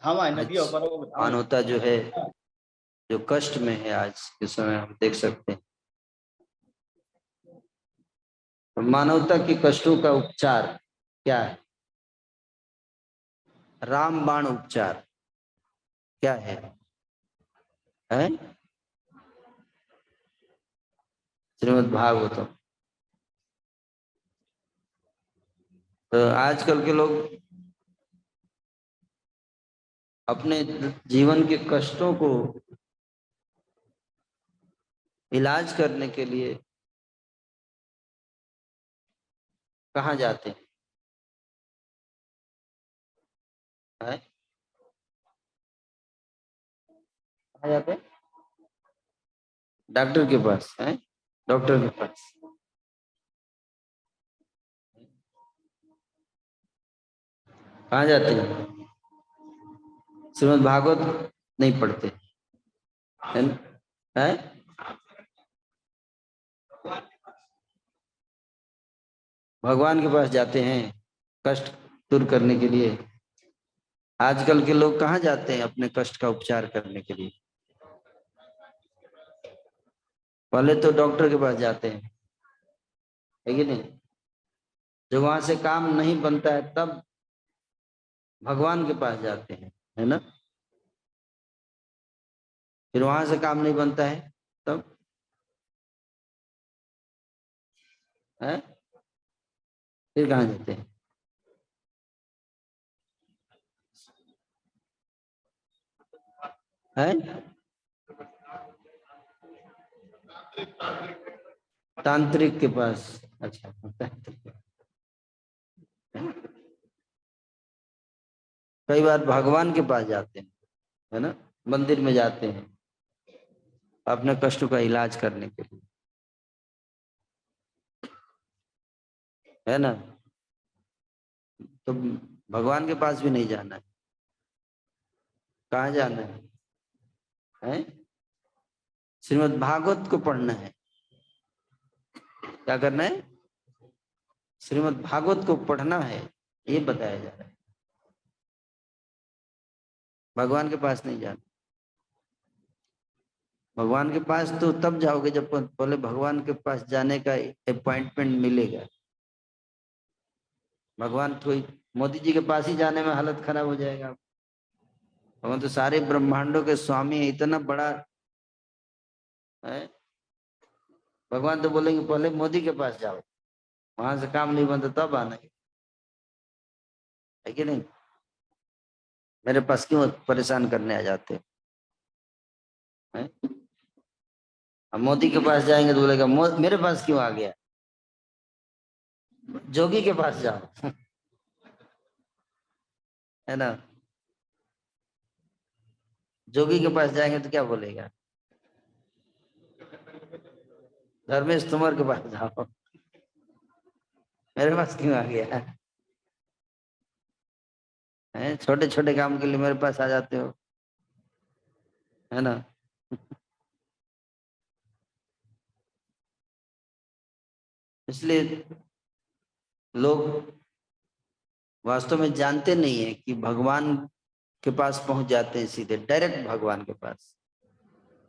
हाँ मां आज नदी ऊपर वो बताओ। मानवता जो है, जो कष्ट में है आज के समय, हम देख सकते हैं। मानवता के कष्टों का उपचार क्या है? रामबाण उपचार क्या है? श्रीमद् भागवतम। तो आजकल के लोग अपने जीवन के कष्टों को इलाज करने के लिए कहाँ जाते हैं? कहाँ जाते हैं? डॉक्टर के पास है? डॉक्टर के पास कहाँ जाते हैं? श्रीमद् भागवत नहीं पढ़ते है? है? भगवान के पास जाते हैं कष्ट दूर करने के लिए। आजकल के लोग कहाँ जाते हैं अपने कष्ट का उपचार करने के लिए? पहले तो डॉक्टर के पास जाते हैं, है कि नहीं? जब वहां से काम नहीं बनता है तब भगवान के पास जाते हैं, है ना? फिर वहां से काम नहीं बनता है तब है? फिर कहाँ जाते हैं? है? तांत्रिक के पास। अच्छा, तांत्रिक। कई बार भगवान के पास जाते हैं, है ना? मंदिर में जाते हैं अपने कष्टों का इलाज करने के लिए, है ना? तो भगवान के पास भी नहीं जाना है, कहाँ जाना है? श्रीमद् भागवत को पढ़ना है। क्या करना है? श्रीमद् भागवत को पढ़ना है, ये बताया जा रहा है। भगवान के पास नहीं जाना। भगवान के पास तो तब जाओगे जब पहले भगवान के पास जाने का अपॉइंटमेंट मिलेगा। भगवान कोई मोदी जी के पास ही जाने में हालत खराब हो जाएगा। भगवान तो सारे ब्रह्मांडों के स्वामी है, इतना बड़ा है। भगवान तो बोलेंगे पहले मोदी के पास जाओ, वहां से काम नहीं बनता तब आना, है कि नहीं? मेरे पास क्यों परेशान करने आ जाते हैं? अब मोदी के पास जाएंगे तो बोलेगा मेरे पास क्यों आ गया? जोगी के पास जाओ, है ना? जोगी के पास जाएंगे तो क्या बोलेगा? धर्मेश तुमर के पास जाओ, मेरे पास क्यों आ गया? है छोटे छोटे काम के लिए मेरे पास आ जाते हो, है ना? इसलिए लोग वास्तव में जानते नहीं है कि भगवान के पास पहुंच जाते हैं सीधे डायरेक्ट भगवान के पास।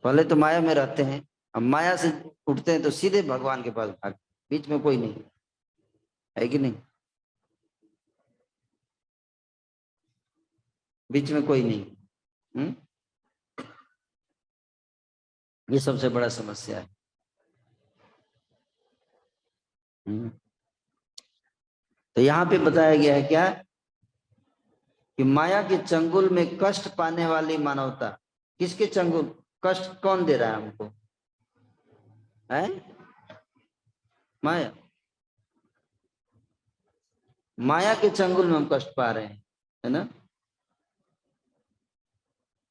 पहले तो माया में रहते हैं, अब माया से उठते हैं तो सीधे भगवान के पास भाग, बीच में कोई नहीं, है कि नहीं? बीच में कोई नहीं। हम्म? ये सबसे बड़ा समस्या है। तो यहाँ पे बताया गया है क्या कि माया के चंगुल में कष्ट पाने वाली मानवता। किसके चंगुल? कष्ट कौन दे रहा है हमको? है माया। माया के चंगुल में हम कष्ट पा रहे हैं, है ना?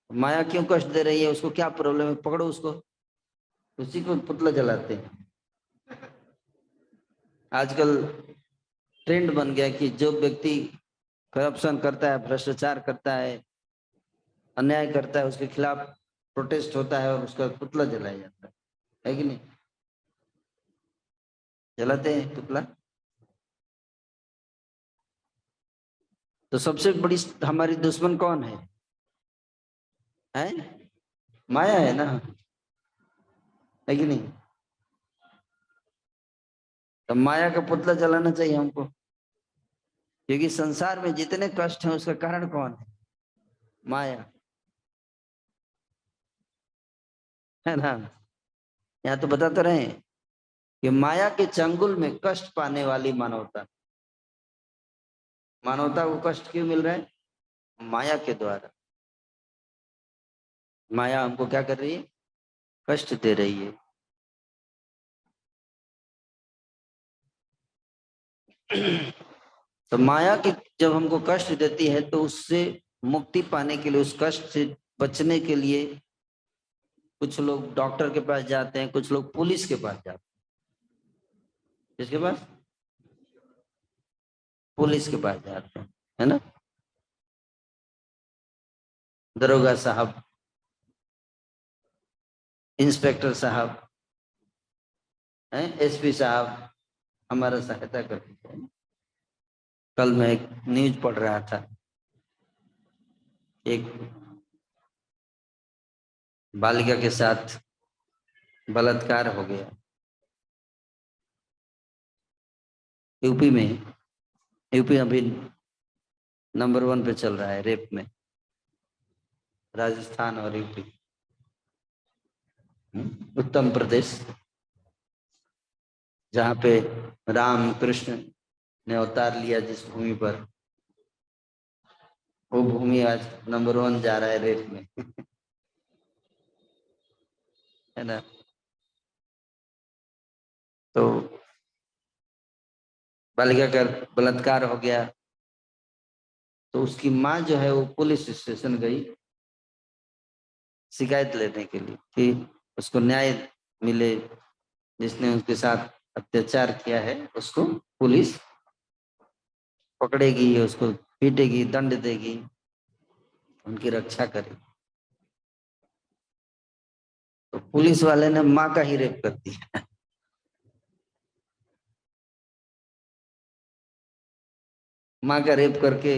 माया क्यों कष्ट दे रही है? उसको क्या प्रॉब्लम है? पकड़ो उसको, उसी को पुतला जलाते हैं। आजकल ट्रेंड बन गया कि जो व्यक्ति करप्शन करता है, भ्रष्टाचार करता है, अन्याय करता है, उसके खिलाफ प्रोटेस्ट होता है और उसका पुतला जलाया जाता है कि नहीं? जलाते हैं पुतला। तो सबसे बड़ी हमारी दुश्मन कौन है? है, माया है ना, है कि नहीं? तो माया का पुतला जलाना चाहिए हमको, क्योंकि संसार में जितने कष्ट हैं उसका कारण कौन है? माया, है ना। यहाँ तो बता तो रहे हैं कि माया के चंगुल में कष्ट पाने वाली मानवता, मानवता को कष्ट क्यों मिल रहा है? माया के द्वारा। माया हमको क्या कर रही है? कष्ट दे रही है। तो माया की जब हमको कष्ट देती है तो उससे मुक्ति पाने के लिए, उस कष्ट से बचने के लिए कुछ लोग डॉक्टर के पास जाते हैं, कुछ लोग पुलिस के पास जाते हैं। किसके पास? पुलिस के पास जाते हैं, है ना। दरोगा साहब, इंस्पेक्टर साहब, हैं, एसपी साहब हमारा सहायता करते हैं। कल मैं एक न्यूज पढ़ रहा था, एक बालिका के साथ बलात्कार हो गया यूपी में। यूपी अभी नंबर 1 पे चल रहा है रेप में, राजस्थान और यूपी। उत्तम प्रदेश, जहाँ पे राम कृष्ण ने अवतार लिया जिस भूमि पर, वो भूमि आज नंबर 1 जा रहा है रेप में। है ना। तो बालिका का बलात्कार हो गया, तो उसकी माँ जो है वो पुलिस स्टेशन गई शिकायत लेने के लिए कि उसको न्याय मिले, जिसने उसके साथ अत्याचार किया है उसको पुलिस पकड़ेगी, उसको पीटेगी, दंड देगी, उनकी रक्षा करेगी। तो पुलिस वाले ने माँ का ही रेप कर दिया। माँ का रेप करके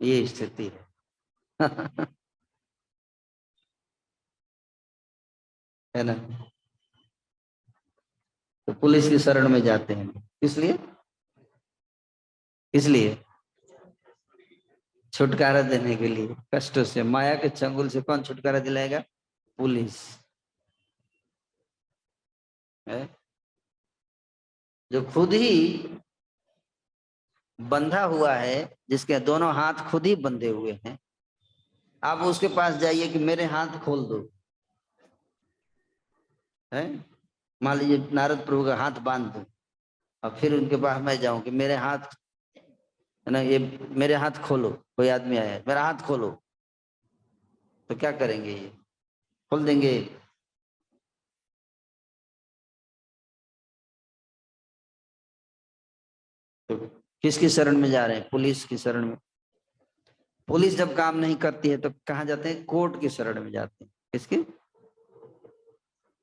ये स्थिति है। है ना। तो पुलिस की शरण में जाते हैं, इसलिए इसलिए छुटकारा देने के लिए कष्टों से, माया के चंगुल से कौन छुटकारा दिलाएगा? पुलिस है, जो खुद ही बंधा हुआ है, जिसके दोनों हाथ खुद ही बंधे हुए हैं। आप उसके पास जाइए कि मेरे हाथ खोल दो, है। मान लीजिए नारद प्रभु का हाथ बांध दो, और फिर उनके पास मैं जाऊं कि मेरे हाथ, है ना, ये मेरे हाथ खोलो, कोई आदमी आया है मेरा हाथ खोलो, तो क्या करेंगे? ये खोल देंगे? तो किसकी शरण में जा रहे हैं? पुलिस की शरण में। पुलिस जब काम नहीं करती है तो कहाँ जाते हैं? कोर्ट की शरण में जाते हैं। किसके?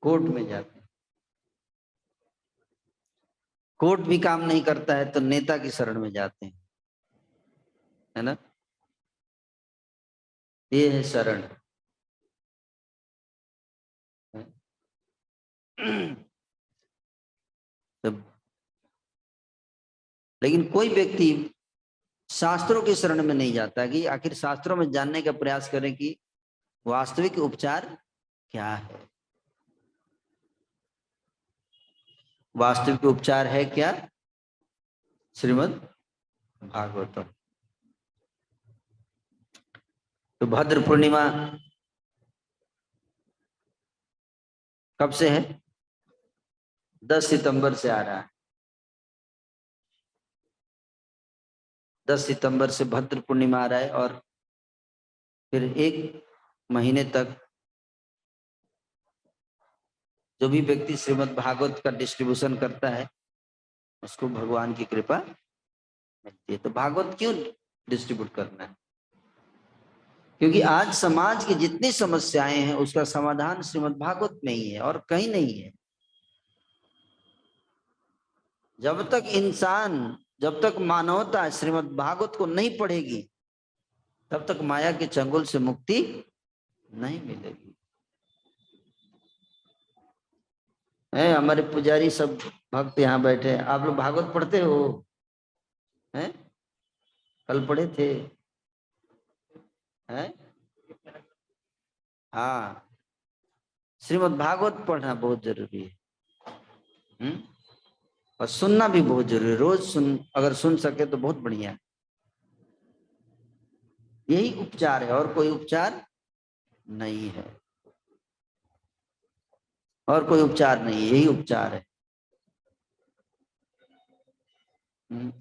कोर्ट में जाते हैं। कोर्ट भी काम नहीं करता है तो नेता की शरण में जाते हैं, है ना। ये है शरण। तो लेकिन कोई व्यक्ति शास्त्रों की शरण में नहीं जाता कि आखिर शास्त्रों में जानने का प्रयास करें कि वास्तविक उपचार क्या है। वास्तविक उपचार है क्या? श्रीमद् भागवतम। तो भद्र पूर्णिमा कब से है? 10 सितंबर से आ रहा है। 10 सितंबर से भद्र पूर्णिमा आ रहा है, और फिर 1 महीने तक जो भी व्यक्ति श्रीमद् भागवत का डिस्ट्रीब्यूशन करता है उसको भगवान की कृपा मिलती है। तो भागवत क्यों डिस्ट्रीब्यूट करना है? क्योंकि आज समाज की जितनी समस्याएं हैं उसका समाधान श्रीमद् भागवत में ही है और कहीं नहीं है। जब तक इंसान, जब तक मानवता श्रीमद् भागवत को नहीं पढ़ेगी, तब तक माया के चंगुल से मुक्ति नहीं मिलेगी। है हमारे पुजारी सब भक्त यहाँ बैठे हैं। आप लोग भागवत पढ़ते हो? हैं? कल पढ़े थे? हैं? हाँ, श्रीमद् भागवत पढ़ना बहुत जरूरी है। और सुनना भी बहुत जरूरी है। रोज अगर सुन सके तो बहुत बढ़िया है। यही उपचार है, और कोई उपचार नहीं है। और कोई उपचार नहीं है, यही उपचार है।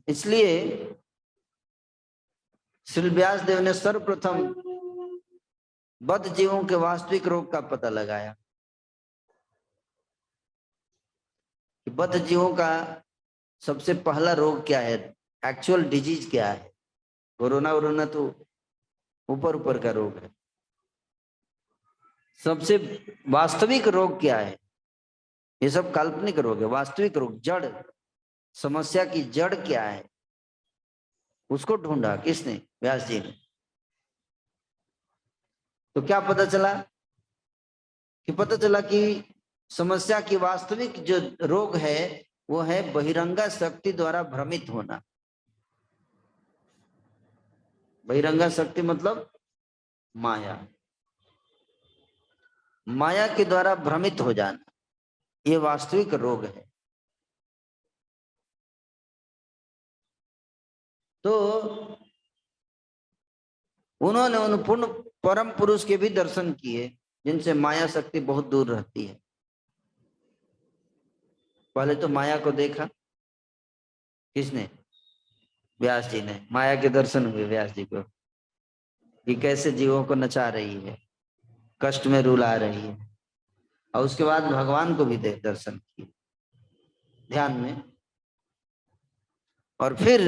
इसलिए श्री व्यास देव ने सर्वप्रथम बद्ध जीवों के वास्तविक रोग का पता लगाया। कि बद्ध जीवों का सबसे पहला रोग क्या है, एक्चुअल डिजीज क्या है। कोरोना तो ऊपर ऊपर का रोग है। सबसे वास्तविक रोग क्या है? ये सब काल्पनिक रोग है। वास्तविक रोग, जड़ समस्या की जड़ क्या है, उसको ढूंढा किसने? व्यास जी ने। तो क्या पता चला? कि समस्या की वास्तविक जो रोग है वो है बहिरंगा शक्ति द्वारा भ्रमित होना। बहिरंगा शक्ति मतलब माया। माया के द्वारा भ्रमित हो जाना, ये वास्तविक रोग है। तो उन्होंने उन पूर्ण परम पुरुष के भी दर्शन किए जिनसे माया शक्ति बहुत दूर रहती है। पहले तो माया को देखा किसने? व्यास जी ने। माया के दर्शन हुए व्यास जी को कि कैसे जीवों को नचा रही है, कष्ट में रुला रही है। और उसके बाद भगवान को भी दर्शन किए ध्यान में। और फिर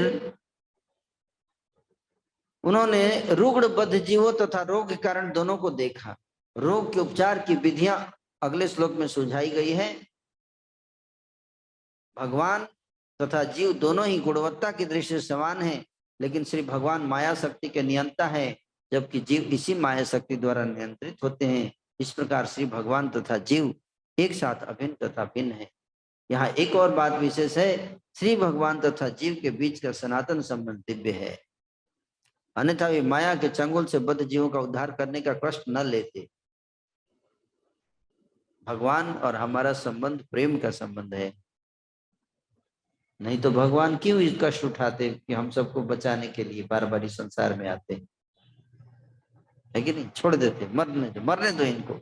उन्होंने रुग्ण बद्ध जीवों तथा रोग के कारण दोनों को देखा। रोग के उपचार की विधियां अगले श्लोक में सुझाई गई है। भगवान तथा जीव दोनों ही गुणवत्ता की दृष्टि से समान हैं, लेकिन श्री भगवान माया शक्ति के नियंता है, जबकि जीव इसी माया शक्ति द्वारा नियंत्रित होते हैं। इस प्रकार श्री भगवान तथा जीव एक साथ अभिन्न तथा भिन्न है। यहाँ एक और बात विशेष है, श्री भगवान तथा जीव के बीच का सनातन संबंध दिव्य है, अन्यथा वे माया के चंगुल से बद्ध जीवों का उद्धार करने का कष्ट न लेते। भगवान और हमारा संबंध प्रेम का संबंध है। नहीं तो भगवान क्यों इस कष्ट उठाते कि हम सबको बचाने के लिए बार बार इस संसार में आते, है कि नहीं? छोड़ देते, मरने दो इनको।